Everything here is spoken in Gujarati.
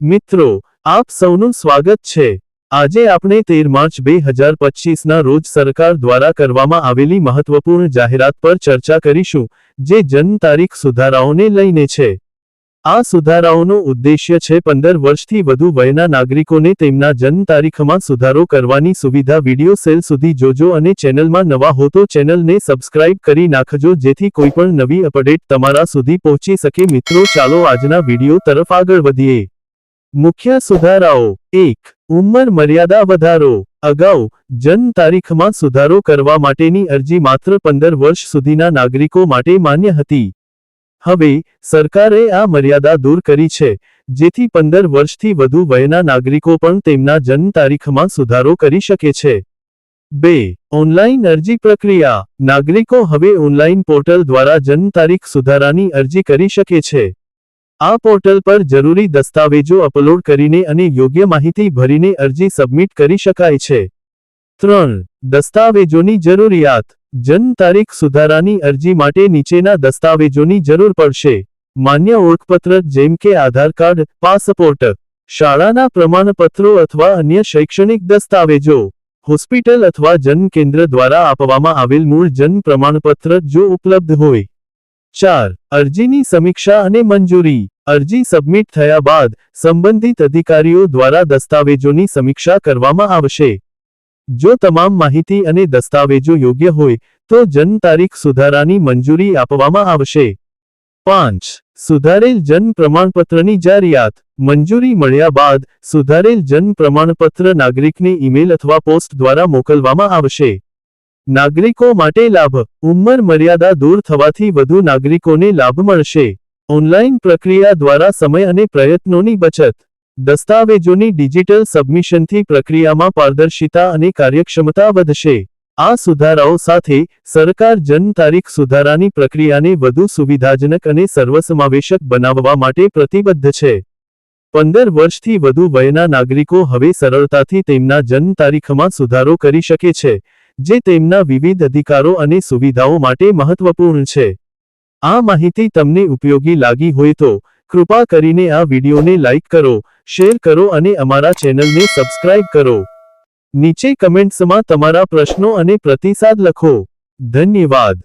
મિત્રો, આપ સૌનું સ્વાગત છે। આજે આપણે 13 માર્ચ 2025ના રોજ સરકાર દ્વારા કરવામાં આવેલી મહત્વપૂર્ણ જાહેરાત પર ચર્ચા કરીશું, જે જન્મ તારીખ સુધારાઓને લઈને છે। આ સુધારાઓનો ઉદ્દેશ્ય છે 15 વર્ષથી વધુ વયના નાગરિકોને તેમના જન્મ તારીખમાં સુધારો કરવાની સુવિધા। વિડિયો સેલ સુધી જોજો અને ચેનલમાં નવા હો તો ચેનલને સબસ્ક્રાઇબ કરી નાખજો જેથી કોઈપણ નવી અપડેટ તમારા સુધી પહોંચી શકે। મિત્રો, ચાલો આજના વિડિયો તરફ આગળ વધીએ। મુખ્ય સુધારાઓ। 1. ઉંમર મર્યાદા વધારો। અગાઉ, જન્મ તારીખમાં સુધારો કરવા માટેની અરજી માત્ર 15 વર્ષ સુધીના નાગરિકો માટે માન્ય હતી। હવે, સરકારે આ મર્યાદા દૂર કરી છે, જેથી 15 વર્ષથી વધુ વયના નાગરિકો પણ તેમના જન્મ તારીખમાં સુધારો કરી શકે છે। 2. ઓનલાઈન અરજી પ્રક્રિયા। નાગરિકો હવે ઓનલાઈન પોર્ટલ દ્વારા જન્મ તારીખ સુધારાની અરજી કરી શકે છે। આ પોર્ટલ પર જરૂરી દસ્તાવેજો અપલોડ કરીને અને યોગ્ય માહિતી ભરીને અરજી સબમિટ કરી શકાય છે। 3. દસ્તાવેજોની જરૂરિયાત। જન્મ તારીખ સુધારાની અરજી માટે નીચેના દસ્તાવેજોની જરૂર પડશે। માન્ય ઓળખપત્ર જેમ કે આધાર કાર્ડ, પાસપોર્ટ, શાળાના પ્રમાણપત્રો અથવા અન્ય શૈક્ષણિક દસ્તાવેજો, હોસ્પિટલ અથવા જન્મ કેન્દ્ર દ્વારા આપવામાં આવેલ મૂળ જન્મ પ્રમાણપત્ર જો ઉપલબ્ધ હોય। 4. અરજીની સમીક્ષા અને મંજૂરી। અરજી સબમિટ થયા બાદ, સંબંધિત અધિકારીઓ દ્વારા દસ્તાવેજોની સમીક્ષા કરવામાં આવશે। જો તમામ માહિતી અને દસ્તાવેજો યોગ્ય હોય, તો જન્મ તારીખ સુધારાની મંજૂરી આપવામાં આવશે। 5. સુધારેલ જન્મ પ્રમાણપત્રની જારિયાત। મંજૂરી મળ્યા બાદ, સુધારેલ જન્મ પ્રમાણપત્ર નાગરિકને ઈમેલ અથવા પોસ્ટ દ્વારા મોકલવામાં આવશે। નાગરિકો માટે લાભ। ઉંમર મર્યાદા દૂર થવાથી વધુ નાગરિકોને લાભ મળશે। ઓનલાઈન પ્રક્રિયા દ્વારા સમય અને પ્રયત્નોની બચત। દસ્તાવેજોની ડિજિટલ સબમિશનથી પ્રક્રિયામાં પારદર્શિતા અને કાર્યક્ષમતા વધશે। આ સુધારાઓ સાથે, સરકાર જન્મ તારીખ સુધારાની પ્રક્રિયાને વધુ સુવિધાજનક અને સર્વસમાવેશક બનાવવા માટે પ્રતિબદ્ધ છે। 15 વર્ષથી વધુ વયના નાગરિકો હવે સરળતાથી તેમના જન્મ તારીખમાં સુધારો કરી શકે છે, જે તેમના વિવિધ અધિકારો અને સુવિધાઓ માટે મહત્વપૂર્ણ છે। આ માહિતી તમને ઉપયોગી લાગી હોય તો, કૃપા કરીને આ વિડિયોને લાઇક કરો, શેર કરો અને અમારા ચેનલને સબસ્ક્રાઇબ કરો। નીચે કમેન્ટ્સમાં તમારા પ્રશ્નો અને પ્રતિસાદ લખો। ધન્યવાદ।